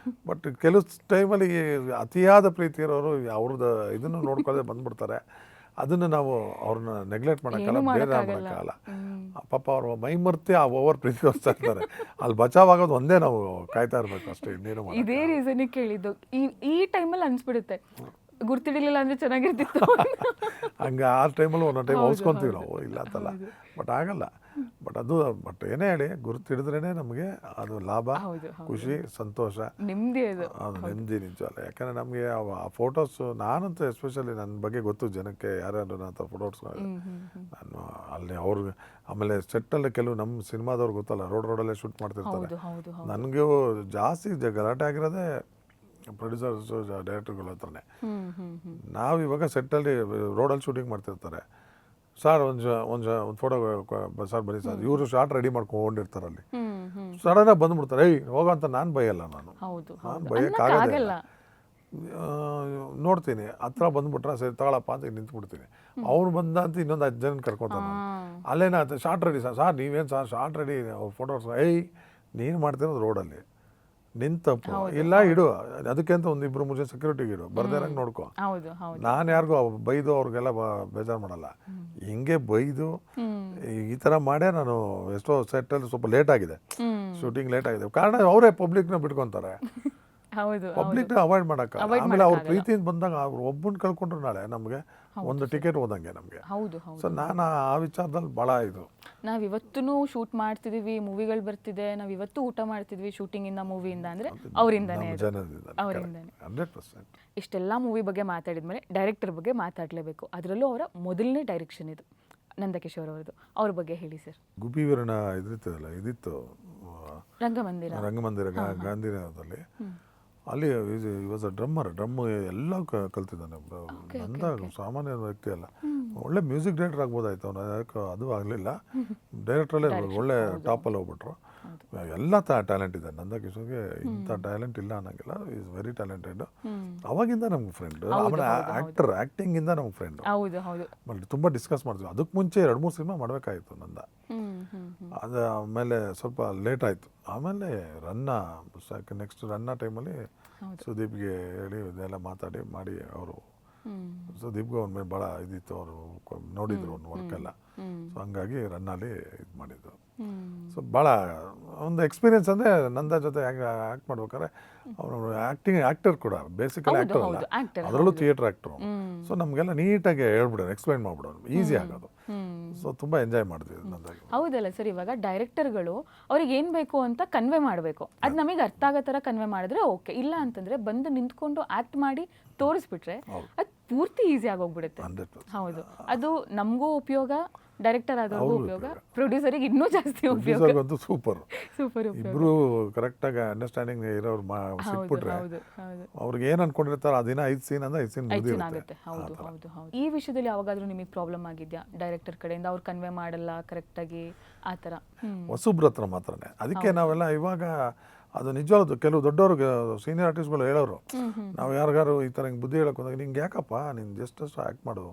ಬಟ್ ಕೆಲವು ಟೈಮಲ್ಲಿ ಅತಿಯಾದ ಪ್ರೀತಿ ಇರೋರು ಅವ್ರದ್ದು ಇದನ್ನು ನೋಡ್ಕೊಳ್ಳದೆ ಬಂದ್ಬಿಡ್ತಾರೆ. ಅದನ್ನು ನಾವು ಅವ್ರನ್ನ ನೆಗ್ಲೆಕ್ಟ್ ಮಾಡೋಕ್ಕಲ್ಲ, ಬೇರೆ ಮಾಡೋಕ್ಕಾಗಲ್ಲ. ಪಾಪ ಅವ್ರ ಮೈ ಮರ್ತಿ ಆ ಓವರ್ ಪ್ರೀತಿ ತೋರಿಸ್ತಾ ಇರ್ತಾರೆ. ಅಲ್ಲಿ ಬಚಾವಾಗೋದು ಒಂದೇ ನಾವು ಕಾಯ್ತಾ ಇರಬೇಕು ಅಷ್ಟೇ, ಇನ್ನೇನು. ಇದೇ ರೀಸನಿಗೆ ಕೇಳಿದ್ದು. ಈ ಟೈಮಲ್ಲಿ ಅನ್ಸ್ಬಿಡುತ್ತೆ, ಗುರ್ತಿಡಿಲಿಲ್ಲ ಅಂದರೆ ಚೆನ್ನಾಗಿರ್ತಿತ್ತು. ಹಂಗೆ ಆ ಟೈಮಲ್ಲಿ ಒಂದೊಂದು ಟೈಮ್ ಹೊಸ್ಕೊತೀವಿ ನಾವು, ಇಲ್ಲ ಅಂತಲ್ಲ, ಬಟ್ ಆಗಲ್ಲ. ಬಟ್ ಏನೇ ಹೇಳಿ, ಗುರುತಿಡಿದ್ರೇ ನಮಗೆ ಅದು ಲಾಭ, ಖುಷಿ, ಸಂತೋಷ, ನೆಮ್ಮದಿ. ಅದು ನೆಮ್ಮದಿ ನಿಜವಲ್ಲ. ಯಾಕಂದರೆ ನಮಗೆ ಆ ಫೋಟೋಸು, ನಾನಂತೂ ಎಸ್ಪೆಷಲಿ ನನ್ನ ಬಗ್ಗೆ ಗೊತ್ತು ಜನಕ್ಕೆ, ಯಾರ್ಯಾರು ನನ್ನ ಹತ್ರ ಫೋಟೋಸ್ ನಾನು ಅಲ್ಲಿ ಅವ್ರಿಗೆ. ಆಮೇಲೆ ಸೆಟ್ಟಲ್ಲಿ ಕೆಲವು ನಮ್ಮ ಸಿನಿಮಾದವ್ರು ಗೊತ್ತಲ್ಲ, ರೋಡಲ್ಲೇ ಶೂಟ್ ಮಾಡ್ತಿರ್ತಾರೆ. ನನಗೂ ಜಾಸ್ತಿ ಗಲಾಟೆ ಆಗಿರೋದೇ ಪ್ರೊಡ್ಯೂಸರ್ಸು, ಡೈರೆಕ್ಟರ್ಗಳ ಹತ್ರನೇ. ನಾವು ಇವಾಗ ಸೆಟ್ಟಲ್ಲಿ ರೋಡಲ್ಲಿ ಶೂಟಿಂಗ್ ಮಾಡ್ತಿರ್ತಾರೆ. ಸರ್ ಒಂದು ಫೋಟೋ ಸರ್ ಬನ್ನಿ ಸರ್, ಇವರು ಶಾರ್ಟ್ ರೆಡಿ ಮಾಡ್ಕೊಂಡಿರ್ತಾರಲ್ಲಿ. ಸಡನ್ನಾಗಿ ಬಂದ್ಬಿಡ್ತಾರೆ, ಹೋಗೋಂತ ನಾನು ಬೈಯಲ್ಲ, ನಾನು ಬೈಯೋಕ್ಕಾಗಲ್ಲ. ನೋಡ್ತೀನಿ, ಹತ್ರ ಬಂದ್ಬಿಟ್ರೆ ಸರಿ ತಗೊಳಪ್ಪ ಅಂತ ನಿಂತ್ಬಿಡ್ತೀನಿ. ಅವ್ನು ಬಂದ ಅಂತ ಇನ್ನೊಂದು 10 ಜನ ಕರ್ಕೊತಾನೆ. ಅಲ್ಲೇನ ಶಾರ್ಟ್ ರೆಡಿ ಸರ್ ನೀವೇನು ಸರ್ ಶಾರ್ಟ್ ರೆಡಿ ಫೋಟೋಸ್? ನೀನು ಮಾಡ್ತಿರೋದು ರೋಡಲ್ಲಿ, ನಿನ್ ತಪ್ಪು ಇಲ್ಲ, ಇಡು. ಅದಕ್ಕೆ ಅಂತ ಒಂದಿಬ್ರು ಮುಂಚೆ ಸೆಕ್ಯೂರಿಟಿಗೆ ಇಡು, ಬರ್ದೇರಂಗೆ ನೋಡ್ಕೊ. ನಾನು ಯಾರಿಗೂ ಬೈದು ಅವ್ರಿಗೆಲ್ಲ ಬೇಜಾರು ಮಾಡಲ್ಲ. ಹಿಂಗೆ ಬೈದು ಈ ಥರ ಮಾಡೇ ನಾನು ಎಷ್ಟೋ ಸೆಟ್ಟಲ್ಲಿ ಸ್ವಲ್ಪ ಲೇಟ್ ಆಗಿದೆ, ಶೂಟಿಂಗ್ ಲೇಟ್ ಆಗಿದೆ. ಕಾರಣ ಅವರೇ ಪಬ್ಲಿಕ್ನ ಬಿಟ್ಕೊತಾರೆ. ಪಬ್ಲಿಕ್ನ ಅವಾಯ್ಡ್ ಮಾಡೋಕ್ಕೆ. ಆಮೇಲೆ ಅವ್ರ ಪ್ರೀತಿಯಿಂದ ಬಂದಾಗ ಅವ್ರು ಒಬ್ಬನ ಕಳ್ಕೊಂಡ್ರು ನಾಳೆ ನಮಗೆ ಒಂದು ಟಿಕೆಟ್ ಹೋದಂಗೆ ನಮಗೆ. ಸೊ ನಾನು ಆ ವಿಚಾರದಲ್ಲಿ ಭಾಳ ಇದು. ನಾವಿವತ್ತೂ ಶೂಟ್ ಮಾಡ್ತಿದೀವಿ, ಮೂವಿಗಳು ಬರ್ತಿದೆ, ನಾವಿವತ್ತು ಊಟ ಮಾಡ್ತಿದ್ವಿ ಶೂಟಿಂಗಿಂದ, ಮೂವಿಯಿಂದ, ಅಂದರೆ ಅವರಿಂದನೇ. 100%. ಇಷ್ಟೆಲ್ಲ ಮೂವಿ ಬಗ್ಗೆ ಮಾತಾಡಿದ್ಮೇಲೆ ಡೈರೆಕ್ಟರ್ ಬಗ್ಗೆ ಮಾತಾಡಲೇಬೇಕು. ಅದರಲ್ಲೂ ಅವರ ಮೊದಲನೇ ಡೈರೆಕ್ಷನ್ ಇದು, ನಂದಕಿಶೋರ್ ಅವ್ರದ್ದು. ಅವ್ರ ಬಗ್ಗೆ ಹೇಳಿ ಸರ್. ಗುಬ್ಬಿ ವೀರಣ್ಣ ಇದಿತ್ತು ರಂಗಮಂದಿರ ಗಾಂಧಿನಗರದಲ್ಲಿ. ಅಲ್ಲಿ ವಾಸ್ ಅ ಡ್ರಮ್ಮರ್. ಎಲ್ಲ ಕಲ್ತಿದ್ದಾನೆ. ನಂದ ಸಾಮಾನ್ಯ ವ್ಯಕ್ತಿ ಅಲ್ಲ, ಒಳ್ಳೆ ಮ್ಯೂಸಿಕ್ ಡೈರೆಕ್ಟರ್ ಆಗ್ಬೋದಾಯ್ತು ಅವನು. ಯಾಕೆ ಅದು ಆಗಲಿಲ್ಲ. ಡೈರೆಕ್ಟ್ರಲ್ಲೇ ಒಳ್ಳೆ ಟಾಪಲ್ಲಿ ಹೋಗ್ಬಿಟ್ರು. ಎಲ್ಲ ಟ್ಯಾಲೆಂಟ್ ಇದೆ ನಂದಕಿಶೋರ್ಗೆ, ಇಂಥ ಟ್ಯಾಲೆಂಟ್ ಇಲ್ಲ ಅನ್ನೋಂಗಿಲ್ಲ. Is very talented. ಅವಾಗಿಂದ ನಮ್ಗೆ ಫ್ರೆಂಡ್. ಆಮೇಲೆ ಆ್ಯಕ್ಟಿಂಗಿಂದ ನಮ್ಗೆ ಫ್ರೆಂಡ್. ತುಂಬ ಡಿಸ್ಕಸ್ ಮಾಡ್ತೀವಿ. ಅದಕ್ಕೆ ಮುಂಚೆ 2-3 ಸಿನಿಮಾ ಮಾಡಬೇಕಾಗಿತ್ತು ನಂದ. ಅದು ಆಮೇಲೆ ಸ್ವಲ್ಪ ಲೇಟ್ ಆಯಿತು. ಆಮೇಲೆ ನೆಕ್ಸ್ಟ್ ರನ್ನ ಟೈಮಲ್ಲಿ ಸುದೀಪ್ಗೆ ಹೇಳಿ ಇದೆಲ್ಲ ಮಾಡಿ ಅವರು ಸುದೀಪ್ಗೆ ಅವ್ನ ಮೇಲೆ ಭಾಳ ಇದಿತ್ತು. ಅವರು ನೋಡಿದ್ರು ಅವ್ನ ವರ್ಕೆಲ್ಲ. ಸೊ ಹಂಗಾಗಿ ರನ್ನಲ್ಲಿ ಇದು ಮಾಡಿದ್ದು. ಸೊ ಭಾಳ ಒಂದು ಎಕ್ಸ್ಪೀರಿಯನ್ಸ್. ಅಂದರೆ ನಂದ ಜೊತೆ ಆ್ಯಕ್ಟ್ ಮಾಡ್ಬೇಕಾದ್ರೆ ಅವನು ಆ್ಯಕ್ಟರ್ ಕೂಡ, ಬೇಸಿಕಲಿ ಆ್ಯಕ್ಟರ್ ಅಲ್ಲ, ಅದರಲ್ಲೂ ಥಿಯೇಟರ್ ಆ್ಯಕ್ಟ್ರು. ಸೊ ನಮಗೆಲ್ಲ ನೀಟಾಗಿ ಹೇಳ್ಬಿಡೋನು, ಎಕ್ಸ್ಪ್ಲೈನ್ ಮಾಡ್ಬಿಡೋನು, ಈಸಿ ಆಗೋದು. ಸೊ ತುಂಬ ಎಂಜಾಯ್ ಮಾಡಿದ್ವಿ ನಂದಾಗಿ. ಹೌದಲ್ಲ ಸರ್, ಇವಾಗ ಡೈರೆಕ್ಟರ್ಗಳು ಅವ್ರಿಗೆ ಏನು ಬೇಕು ಅಂತ ಕನ್ವೆ ಮಾಡಬೇಕು, ಅದು ನಮಗೆ ಅರ್ಥ ಆಗೋ ಥರ ಕನ್ವೆ ಮಾಡಿದ್ರೆ ಓಕೆ. ಇಲ್ಲ ಅಂತಂದ್ರೆ ಬಂದು ನಿಂತ್ಕೊಂಡು ಆಕ್ಟ್ ಮಾಡಿ ತೋರಿಸ್ಬಿಟ್ರೆ ಅದು ಪೂರ್ತಿ ಈಸಿ ಆಗೋಗ್ಬಿಡುತ್ತೆ. 100%. ಹೌದು, ಅದು ನಮಗೂ ಉಪಯೋಗ, ಡೈರೆಕ್ಟರ್ ಆದವ್ರಿಗೂ ಉಪಯೋಗ, ಪ್ರೊಡ್ಯೂಸರಿಗೆ ಇನ್ನೂ ಜಾಸ್ತಿ ಉಪಯೋಗ. ಪ್ರೊಡ್ಯೂಸರ್ಗಂತೂ ಸೂಪರ್. ಸೂಪರ್ ಇಬ್ರು ಕರೆಕ್ಟಾಗಿ ಅಂಡರ್ಸ್ಟ್ಯಾಂಡಿಂಗ್ ಇರೋರು ಸಿಕ್ಬಿಟ್ರೆ ಹೌದು ಹೌದು ಅವ್ರಿಗೆ ಏನು ಅನ್ಕೊಂಡಿರ್ತಾರೆ ಆ ದಿನ 5 ಸೀನ್ ಅಂದ್ರೆ 5 ಸೀನ್ ಆಗುತ್ತೆ. ಮುಗಿದಿರುತ್ತೆ. ಹೌದು ಹೌದು ಹೌದು. ಈ ವಿಷಯದಲ್ಲಿ ಯಾವಾಗಾದ್ರೂ ನಿಮಗೆ ಪ್ರಾಬ್ಲಮ್ ಆಗಿದ್ಯಾ ಡೈರೆಕ್ಟರ್ ಕಡೆಯಿಂದ? ಅವ್ರು ಕನ್ವೆ ಮಾಡಲ್ಲ ಕರೆಕ್ಟಾಗಿ ಆ ಥರ? ಹೊಸಬ್ರ ಹತ್ರ ಮಾತ್ರನೇ. ಅದಕ್ಕೆ ನಾವೆಲ್ಲ ಇವಾಗ ಅದು ನಿಜವಾದ ಕೆಲವು ದೊಡ್ಡವ್ರಿಗೆ ಸೀನಿಯರ್ ಆರ್ಟಿಸ್ಟ್ಗಳು ಹೇಳೋರು, ನಾವು ಯಾರಿಗಾರು ಈ ಥರ ಹಿಂಗೆ ಬುದ್ಧಿ ಹೇಳಕ್ಕೆ ಹೋದಾಗ ನಿಂಗೆ ಯಾಕಪ್ಪ ನೀನು ಜಸ್ಟ್ ಆ್ಯಕ್ಟ್ ಮಾಡು,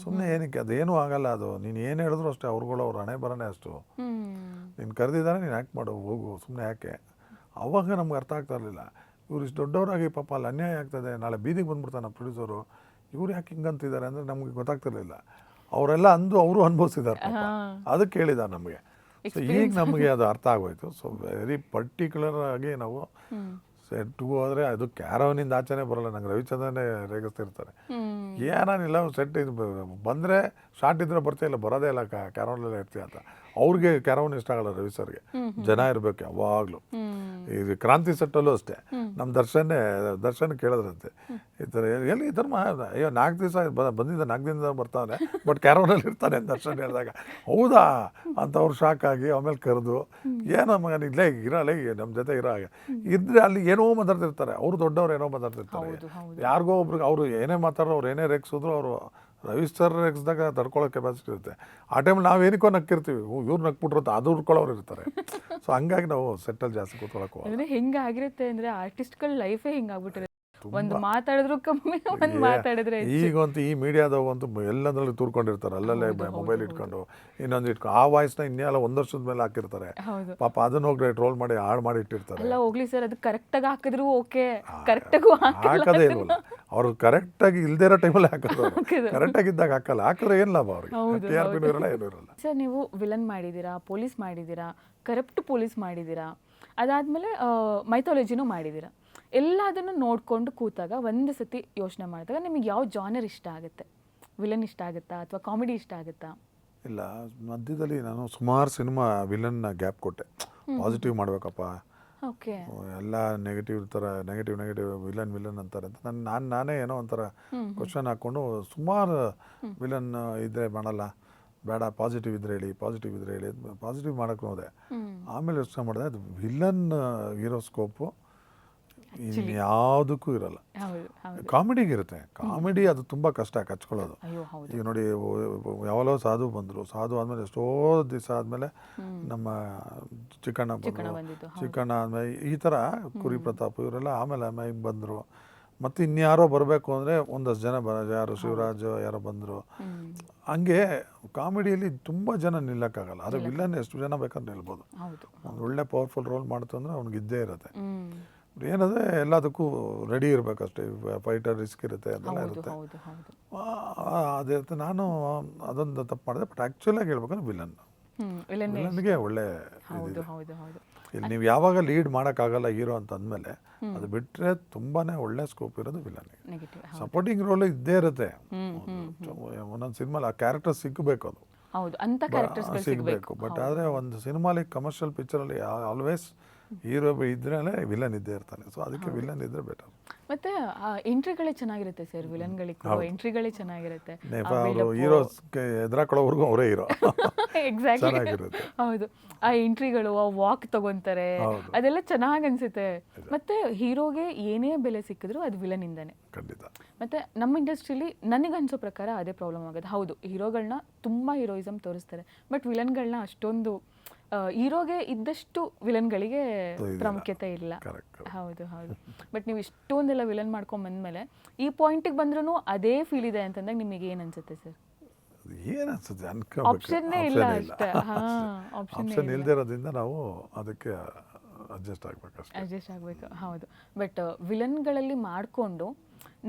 ಸುಮ್ಮನೆ ಏನಕ್ಕೆ, ಅದೇನೂ ಆಗಲ್ಲ, ಅದು ನೀನು ಏನು ಹೇಳಿದ್ರು ಅಷ್ಟೇ, ಅವ್ರುಗಳು ಅವ್ರ ಹಣೆ ಬರನೇ ಅಷ್ಟು, ನೀನು ಕರೆದಿದ್ದಾರೆ ನೀನು ಆ್ಯಕ್ಟ್ ಮಾಡು ಹೋಗು, ಸುಮ್ಮನೆ ಯಾಕೆ. ಅವಾಗ ನಮ್ಗೆ ಅರ್ಥ ಆಗ್ತಾ ಇರಲಿಲ್ಲ, ಇವ್ರು ಇಷ್ಟು ದೊಡ್ಡವರಾಗಿ ಪಾಪ ಅಲ್ಲಿ ಅನ್ಯಾಯ ಆಗ್ತದೆ, ನಾಳೆ ಬೀದಿಗೆ ಬಂದ್ಬಿಡ್ತಾನೆ ಪ್ರೊಡ್ಯೂಸರು, ಇವ್ರು ಯಾಕೆ ಹಿಂಗಂತಿದ್ದಾರೆ ಅಂದರೆ ನಮಗೆ ಗೊತ್ತಾಗ್ತಿರ್ಲಿಲ್ಲ. ಅವರೆಲ್ಲ ಅಂದು ಅವರು ಅನುಭವಿಸಿದ್ದಾರೆ ಪಾಪ, ಅದಕ್ಕೆ ಹೇಳಿದ್ದಾರೆ ನಮಗೆ. ಸೊ ಈಗ ನಮಗೆ ಅದು ಅರ್ಥ ಆಗೋಯ್ತು. ಸೊ ವೆರಿ ಪರ್ಟಿಕ್ಯುಲರ್ ಆಗಿ ನಾವು ಸೆಟ್ಗೂ ಹೋದರೆ ಅದು ಕ್ಯಾರವನಿಂದ ಆಚೆನೇ ಬರೋಲ್ಲ. ನಂಗೆ ರವಿಚಂದ್ರನೇ ರೇಗಿಸ್ತಿರ್ತಾರೆ, ಏನಾನಿಲ್ಲ ಸೆಟ್ ಇದು ಬಂದರೆ ಶಾರ್ಟ್ ಇದ್ರೆ ಬರ್ತಾ ಇಲ್ಲ, ಬರೋದೇ ಇಲ್ಲ, ಕ್ಯಾರವನ್ಲೆಲ್ಲ ಇರ್ತೀಯ ಅಂತ. ಅವ್ರಿಗೆ ಕ್ಯಾರವನ್ ಇಷ್ಟ ಆಗಲ್ಲ, ರವಿ ಸರ್ಗೆ ಜನ ಇರಬೇಕು ಯಾವಾಗಲೂ. ಈ ಕ್ರಾಂತಿ ಸೆಟ್ಟಲ್ಲೂ ಅಷ್ಟೇ, ನಮ್ಮ ದರ್ಶನ್ ಕೇಳಿದ್ರಂತೆ ಈ ಥರ ಎಲ್ಲಿ ಈ ಥರ ಅಯ್ಯೋ 4 ದಿವಸ ಬಂದಿದ್ದ 4 ದಿನದಿಂದ ಬರ್ತಾನೆ ಬಟ್ ಕ್ಯಾರವನಲ್ಲಿ ಇರ್ತಾನೆ ಅಂತ ದರ್ಶನ್ ಹೇಳಿದಾಗ ಹೌದಾ ಅಂತ ಅವ್ರು ಶಾಕ್ ಆಗಿ ಆಮೇಲೆ ಕರೆದು ಏನೋ ಮಗನ ಇಲ್ಲೇ ಇರಲ್ಲ ನಮ್ಮ ಜೊತೆ ಇರೋ ಹಾಗೆ ಇದ್ರೆ ಅಲ್ಲಿ ಏನೋ ಮಾತಾಡ್ತಿರ್ತಾರೆ, ಅವರು ದೊಡ್ಡವ್ರು ಏನೋ ಮಾತಾಡ್ತಿರ್ತಾರೆ, ಯಾರಿಗೋ ಒಬ್ರಿಗೆ ಅವರು ಏನೇ ಮಾತಾಡೋ ಅವ್ರು ಏನೇ ರೆಕ್ಸಿದ್ರು ಅವರು ರವಿ ಸರ್ ರೆಕ್ಸ್ದಾಗ ತಡ್ಕೊಳ್ಳೋ ಕೆಪಾಸಿಟಿ ಇರುತ್ತೆ. ಆ ಟೈಮಲ್ಲಿ ನಾವೇನಕ್ಕೋ ನಕ್ಕಿರ್ತೀವಿ, ಇವ್ರು ನಕ್ಬಿಟ್ರು ಅಂತ ಅದು ಉಳ್ಕೊಳ್ಳೋರು ಇರ್ತಾರೆ. ಸೊ ಹಂಗಾಗಿ ನಾವು ಸೆಟ್ಟಲ್ಲಿ ಜಾಸ್ತಿ ಕೂತ್ಕೊಳ್ಳೋಕೆ ಅಂದರೆ ಹೆಂಗಾಗಿರುತ್ತೆ ಅಂದರೆ ಆರ್ಟಿಸ್ಟ್ಗಳ ಲೈಫೇ ಹಿಂಗಾಗ್ಬಿಟ್ಟಿರುತ್ತೆ. ಒಂದು ಮಾತಾಡಿದ್ರು ಕಮ್ಮಿ, ಒಂದು ಮಾತಾಡಿದ್ರೆ ಈಗಂತೂ ಈ ಮೀಡಿಯಾದವಂತೂ ಎಲ್ಲದರಲ್ಲಿ ತೂರ್ಕೊಂಡಿರ್ತಾರೆ, ಅಲ್ಲಲ್ಲೇ ಮೊಬೈಲ್ ಇಟ್ಕೊಂಡು ಇನ್ನೊಂದು ಇಟ್ಕೊಂಡು ಆ ವಾಯ್ಸ್ನ ಇನ್ನೆಲ್ಲ 1 ವರ್ಷದ ಮೇಲೆ ಹಾಕಿರ್ತಾರೆ. ಪಾಪ ಅದನ್ನ ಹೋಗಿ ಟ್ರೋಲ್ ಮಾಡಿ ಹಾಳು ಮಾಡಿ ಇಟ್ಟಿರ್ತಾರೆ. ಎಲ್ಲ ಹೋಗ್ಲಿ ಸರ್, ಅದು ಕರೆಕ್ಟಾಗಿ ಹಾಕಿದ್ರು ಓಕೆ, ಕರೆಕ್ಟಾಗೂ ಹಾಕೋದೇ ಇಲ್ವಲ್ಲ ಅವರು, ಕರೆಕ್ಟಾಗಿ ಇಲ್ದೇ ಇರೋ ಟೈಮಲ್ಲಿ ಹಾಕೋದು, ಕರೆಕ್ಟಾಗಿದ್ದಾಗ ಹಾಕಲ್ಲ, ಹಾಕಿದ್ರೆ ಏನು ಲಾಭ ಅವ್ರಿಗೆ, TRP ಇರಲ್ಲ ಏನೂ ಇರಲ್ಲ. ಸರ್ ನೀವು ವಿಲನ್ ಮಾಡಿದ್ದೀರಾ, ಪೊಲೀಸ್ ಮಾಡಿದ್ದೀರಾ, ಕರಪ್ಟ್ ಪೊಲೀಸ್ ಮಾಡಿದ್ದೀರಾ, ಅದಾದಮೇಲೆ ಮೈಥಾಲಜಿನೂ ಮಾಡಿದ್ದೀರಾ. ಎಲ್ಲದನ್ನು ನೋಡಿಕೊಂಡು ಕೂತಾಗ ಒಂದು ಸತಿ ಯೋಚನೆ ಮಾಡಿದಾಗ ನಿಮಗೆ ಯಾವ ಜಾನರ್ ಇಷ್ಟ ಆಗುತ್ತೆ? ವಿಲನ್ ಇಷ್ಟ ಆಗುತ್ತಾ ಅಥವಾ ಕಾಮಿಡಿ ಇಷ್ಟ ಆಗುತ್ತಾ? ಇಲ್ಲ, ಮಧ್ಯದಲ್ಲಿ ನಾನು ಸುಮಾರು ಸಿನಿಮಾ ವಿಲನ್ನ ಗ್ಯಾಪ್ ಕೊಟ್ಟೆ. ಪಾಸಿಟಿವ್ ಮಾಡಬೇಕಪ್ಪ, ಓಕೆ, ಎಲ್ಲ ನೆಗೆಟಿವ್ ಥರ ನೆಗೆಟಿವ್ ವಿಲನ್ ಅಂತಾರೆ ಅಂತ ನಾನೇ ಏನೋ ಒಂಥರ ಕ್ವಶನ್ ಹಾಕ್ಕೊಂಡು ಸುಮಾರು ವಿಲನ್ ಇದ್ದರೆ ಮಾಡಲ್ಲ, ಬೇಡ ಪಾಸಿಟಿವ್ ಇದ್ರೆ ಹೇಳಿ ಪಾಸಿಟಿವ್ ಮಾಡೋಕ್ಕೆ ಹೋದೆ. ಆಮೇಲೆ ಯೋಚನೆ ಮಾಡಿದೆ, ಅದು ವಿಲನ್ ಇರೋ ಸ್ಕೋಪು ಇನ್ಯಾವುದಕ್ಕೂ ಇರಲ್ಲ. ಕಾಮಿಡಿಗೆ ಇರುತ್ತೆ. ಕಾಮಿಡಿ ಅದು ತುಂಬ ಕಷ್ಟ ಕಚ್ಕೊಳ್ಳೋದು. ಈಗ ನೋಡಿ, ಯಾವಲೋ ಸಾಧು ಬಂದರು, ಸಾಧು ಆದಮೇಲೆ ಎಷ್ಟೋ ದಿವಸ ಆದಮೇಲೆ ನಮ್ಮ ಚಿಕ್ಕಣ್ಣ ಆದಮೇಲೆ ಈ ಥರ ಕುರಿ ಪ್ರತಾಪ್ ಇವರೆಲ್ಲ ಆಮೇಲೆ ಬಂದರು. ಮತ್ತು ಇನ್ಯಾರೋ ಬರಬೇಕು ಅಂದರೆ ಒಂದಷ್ಟು ಜನ ಯಾರು ಶಿವರಾಜ್ ಯಾರೋ ಬಂದರು. ಹಂಗೆ ಕಾಮಿಡಿಯಲ್ಲಿ ತುಂಬ ಜನ ನಿಲ್ಲಕ್ಕಾಗಲ್ಲ. ಆದರೆ ವಿಲನ್ ಎಷ್ಟು ಜನ ಬೇಕಾದ್ರೆ ನಿಲ್ಬೋದು. ಒಂದು ಒಳ್ಳೆ ಪವರ್ಫುಲ್ ರೋಲ್ ಮಾಡ್ತು ಅಂದರೆ ಅವ್ನಿಗೆ ಇದ್ದೇ ಇರುತ್ತೆ. ಏನಂದರೆ ಎಲ್ಲದಕ್ಕೂ ರೆಡಿ ಇರಬೇಕಷ್ಟೇ, ಫೈಟರ್ ರಿಸ್ಕ್ ಇರುತ್ತೆ, ಅದೆಲ್ಲ ಇರುತ್ತೆ. ಅದೇ ನಾನು ಅದೊಂದು ತಪ್ಪು ಮಾಡಿದೆ. ಬಟ್ ಆ್ಯಕ್ಚುಲಾಗಿ ಹೇಳ್ಬೇಕಂದ್ರೆ ವಿಲನ್ಗೆ ಒಳ್ಳೆ ಇಲ್ಲಿ ನೀವು ಯಾವಾಗ ಲೀಡ್ ಮಾಡೋಕ್ಕಾಗಲ್ಲ ಹೀರೋ ಅಂತ ಅಂದಮೇಲೆ ಅದು ಬಿಟ್ಟರೆ ತುಂಬಾ ಒಳ್ಳೆ ಸ್ಕೋಪ್ ಇರೋದು ವಿಲನ್ಗೆ. ಸಪೋರ್ಟಿಂಗ್ ರೋಲ್ ಇದ್ದೇ ಇರುತ್ತೆ. ಒಂದೊಂದು ಸಿನಿಮಾಲಿ ಆ ಕ್ಯಾರೆಕ್ಟರ್ ಸಿಗಬೇಕು, ಅದು ಸಿಗಬೇಕು. ಬಟ್ ಆದರೆ ಒಂದು ಸಿನಿಮಾಲಿ ಕಮರ್ಷಿಯಲ್ ಪಿಕ್ಚರಲ್ಲಿ ಆಲ್ವೇಸ್ ಹೀರೋ ಇದ್ರೆ ವಿಲನ್ ಇದ್ದೇ ಇರ್ತಾನೆ. ಸೊ ಅದಕ್ಕೆ ವಿಲನ್ ಇದ್ರೆ ಬೆಟರ್. ಮತ್ತೆ ಎಂಟ್ರಿಗಳೇ ಚೆನ್ನಾಗಿರುತ್ತೆ ಸರ್, ವಿಲನ್ಗಳಿಗೆ ಎಂಟ್ರಿಗಳೇ ಚೆನ್ನಾಗಿರುತ್ತೆ. ಹೀರೋ ಎದುರಾಕೊಳ್ಳೋವರೆಗೂ ಅವರೇ ಹೀರೋ. ಎಕ್ಸಾಕ್ಟ್ಲಿ, ಹೌದು. ಆ ಎಂಟ್ರಿಗಳು, ಆ ವಾಕ್ ತಗೊಂತಾರೆ, ಅದೆಲ್ಲ ಚೆನ್ನಾಗಿ ಅನ್ಸುತ್ತೆ. ಮತ್ತೆ ಹೀರೋಗೆ ಏನೇ ಬೆಲೆ ಸಿಕ್ಕಿದ್ರು ಅದು ವಿಲನ್ ಇಂದಾನೆ. ಖಂಡಿತ. ಮತ್ತೆ ನಮ್ಮ ಇಂಡಸ್ಟ್ರಿಲಿ ನನಗನ್ಸೋ ಪ್ರಕಾರ ಅದೇ ಪ್ರಾಬ್ಲಮ್ ಆಗೋದು. ಹೌದು, ಹೀರೋಗಳನ್ನ ತುಂಬಾ ಹೀರೋಯಿಸಮ್ ತೋರಿಸ್ತಾರೆ, ಬಟ್ ವಿಲನ್ಗಳನ್ನ ಅಷ್ಟೊಂದು ಹೀರೋಗೆ ಇದ್ದಷ್ಟು ವಿಲನ್ಗಳಿಗೆ ಪ್ರಾಮುಖ್ಯತೆ ಇಲ್ಲ. ಹೌದು ಹೌದು. ಬಟ್ ನೀವು ಇಷ್ಟೊಂದೆಲ್ಲ ವಿಲನ್ ಮಾಡ್ಕೊಂಡ್ ಬಂದ್ಮೇಲೆ ಈ ಪಾಯಿಂಟಿಗೆ ಬಂದ್ರೂ ಅದೇ ಫೀಲ್ ಇದೆ ಅಂತಂದಾಗ ನಿಮಗೆ ಏನು ಅನ್ಸುತ್ತೆ ಸರ್? ಏನು ಅನ್ಸುತ್ತೆ, ಆಪ್ಷನ್ನೇ ಇಲ್ಲ ಅಷ್ಟೇ. ಆಪ್ಷನ್ ಇಲ್ಲದೆ ಇರೋದ್ರಿಂದ ನಾವು ಅದಕ್ಕೆ ಅಡ್ಜಸ್ಟ್ ಆಗಬೇಕು. ಹೌದು. ಬಟ್ ವಿಲನ್ಗಳಲ್ಲಿ ಮಾಡಿಕೊಂಡು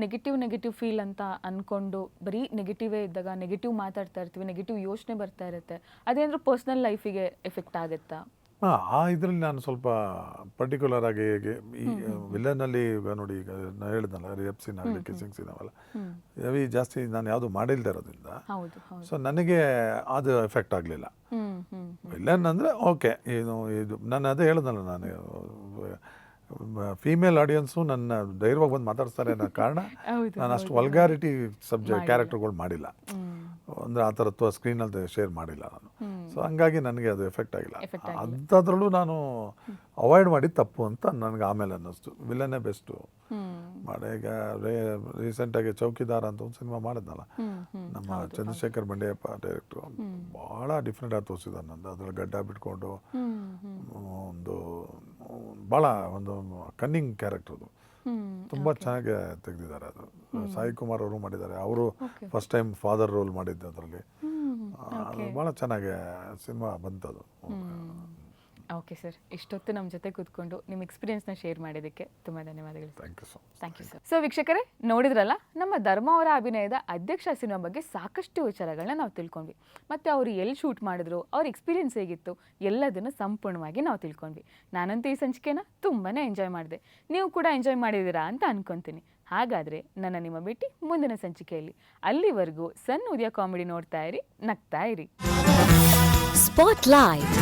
ನೆಗೆಟಿವ್ ಫೀಲ್ ಅಂತ ಅಂದ್ಕೊಂಡು ಬರೀ ನೆಗೆಟಿವೇ ಇದ್ದಾಗ ನೆಗೆಟಿವ್ ಮಾತಾಡ್ತಾ ಇರ್ತೀವಿ, ನೆಗೆಟಿವ್ ಯೋಚನೆ ಬರ್ತಾ ಇರುತ್ತೆ, ಅದೇನಾದ್ರೂ ಪರ್ಸ್ನಲ್ ಲೈಫಿಗೆ ಎಫೆಕ್ಟ್ ಆಗುತ್ತಾ? ಹಾಂ, ಆ ಇದರಲ್ಲಿ ನಾನು ಸ್ವಲ್ಪ ಪರ್ಟಿಕ್ಯುಲರ್ ಆಗಿ ಹೇಗೆ ಈ ವಿಲನಲ್ಲಿ ಈಗ ನೋಡಿ, ಈಗ ನಾನು ಹೇಳಿದ್ನಲ್ಲ ರೇಪ್ ಸೀನ್ ಆಗಲಿ ಕಿಸ್ಸಿಂಗ್ ಸೀನ್ ಅವೆಲ್ಲ ಹೆವಿ ಜಾಸ್ತಿ ನಾನು ಯಾವುದು ಮಾಡಿಲ್ದೇ ಇರೋದ್ರಿಂದ ಹೌದು ಹೌದು. ಸೊ ನನಗೆ ಅದು ಎಫೆಕ್ಟ್ ಆಗಲಿಲ್ಲ. ವಿಲನ್ ಅಂದರೆ ಓಕೆ, ಇದು ನಾನು ಅದೇ ಹೇಳಿದ್ನಲ್ಲ, ನಾನು ಫೀಮೇಲ್ ಆಡಿಯನ್ಸು ನನ್ನ ಧೈರ್ಯವಾಗಿ ಬಂದು ಮಾತಾಡ್ತಾರೆ ಅನ್ನೋ ಕಾರಣ ಹೌದು, ನಾನು ಅಷ್ಟು ವಲ್ಗಾರಿಟಿ ಕ್ಯಾರೆಕ್ಟರ್ಗಳು ಮಾಡಿಲ್ಲ, ಅಂದರೆ ಆ ಥರದ್ದು ಸ್ಕ್ರೀನಲ್ಲಿ ಶೇರ್ ಮಾಡಿಲ್ಲ ನಾನು. ಸೊ ಹಂಗಾಗಿ ನನಗೆ ಅದು ಎಫೆಕ್ಟ್ ಆಗಿಲ್ಲ. ಅಂಥದ್ರಲ್ಲೂ ನಾನು ಅವಾಯ್ಡ್ ಮಾಡಿದ್ದು ತಪ್ಪು ಅಂತ ನನಗೆ ಆಮೇಲೆ ಅನ್ನಿಸ್ತು. ವಿಲನ್ನೇ ಬೆಸ್ಟು ಮಾಡಿ. ಈಗ ರೀಸೆಂಟಾಗಿ ಚೌಕಿದಾರ ಅಂತ ಒಂದು ಸಿನಿಮಾ ಮಾಡಿದ್ನಲ್ಲ, ನಮ್ಮ ಚಂದ್ರಶೇಖರ್ ಬಂಡೆಯಪ್ಪ ಡೈರೆಕ್ಟ್ರು, ಭಾಳ ಡಿಫ್ರೆಂಟ್ ಆಗಿ ತೋರಿಸಿದ್ದಾರೆ ನಂದು. ಅದ್ರಲ್ಲಿ ಗಡ್ಡ ಬಿಟ್ಕೊಂಡು ಒಂದು ಭಾಳ ಒಂದು ಕನ್ನಿಂಗ್ ಕ್ಯಾರೆಕ್ಟರ್ದು ತುಂಬ ಚೆನ್ನಾಗಿ ತೆಗೆದಿದ್ದಾರೆ. ಅದು ಸಾಯಿ ಕುಮಾರ್ ಅವರು ಮಾಡಿದ್ದಾರೆ. ಅವರು ಫಸ್ಟ್ ಟೈಮ್ ಫಾದರ್ ರೋಲ್ ಮಾಡಿದ್ದು ಅದರಲ್ಲಿ. ಭಾಳ ಚೆನ್ನಾಗಿ ಸಿನಿಮಾ ಬಂತದು. ಓಕೆ ಸರ್, ಇಷ್ಟೊತ್ತು ನಮ್ಮ ಜೊತೆ ಕೂತ್ಕೊಂಡು ನಿಮ್ಮ ಎಕ್ಸ್ಪೀರಿಯನ್ಸ್ನ ಶೇರ್ ಮಾಡಿದ್ದಕ್ಕೆ ತುಂಬ ಧನ್ಯವಾದಗಳು. Thank you thank you sir. So ವೀಕ್ಷಕರೇ, ನೋಡಿದ್ರಲ್ಲ, ನಮ್ಮ ಧರ್ಮ ಅವರ ಅಭಿನಯದ ಅಧ್ಯಕ್ಷ ಸಿನಿಮಾ ಬಗ್ಗೆ ಸಾಕಷ್ಟು ವಿಚಾರಗಳನ್ನ ನಾವು ತಿಳ್ಕೊಂಡ್ವಿ. ಮತ್ತು ಅವರು ಎಲ್ಲಿ ಶೂಟ್ ಮಾಡಿದ್ರು, ಅವ್ರ ಎಕ್ಸ್ಪೀರಿಯನ್ಸ್ ಹೇಗಿತ್ತು, ಎಲ್ಲದನ್ನು ಸಂಪೂರ್ಣವಾಗಿ ನಾವು ತಿಳ್ಕೊಂಡ್ವಿ. ನಾನಂತೂ ಈ ಸಂಚಿಕೆನ ತುಂಬಾ ಎಂಜಾಯ್ ಮಾಡಿದೆ. ನೀವು ಕೂಡ ಎಂಜಾಯ್ ಮಾಡಿದ್ದೀರಾ ಅಂತ ಅನ್ಕೊತೀನಿ. ಹಾಗಾದರೆ ನಿಮ್ಮ ಭೇಟಿ ಮುಂದಿನ ಸಂಚಿಕೆಯಲ್ಲಿ. ಅಲ್ಲಿವರೆಗೂ ಸಣ್ಣ ಉದಯ ಕಾಮಿಡಿ ನೋಡ್ತಾ ಇರಿ, ನಗ್ತಾ ಇರಿ. Spotlight.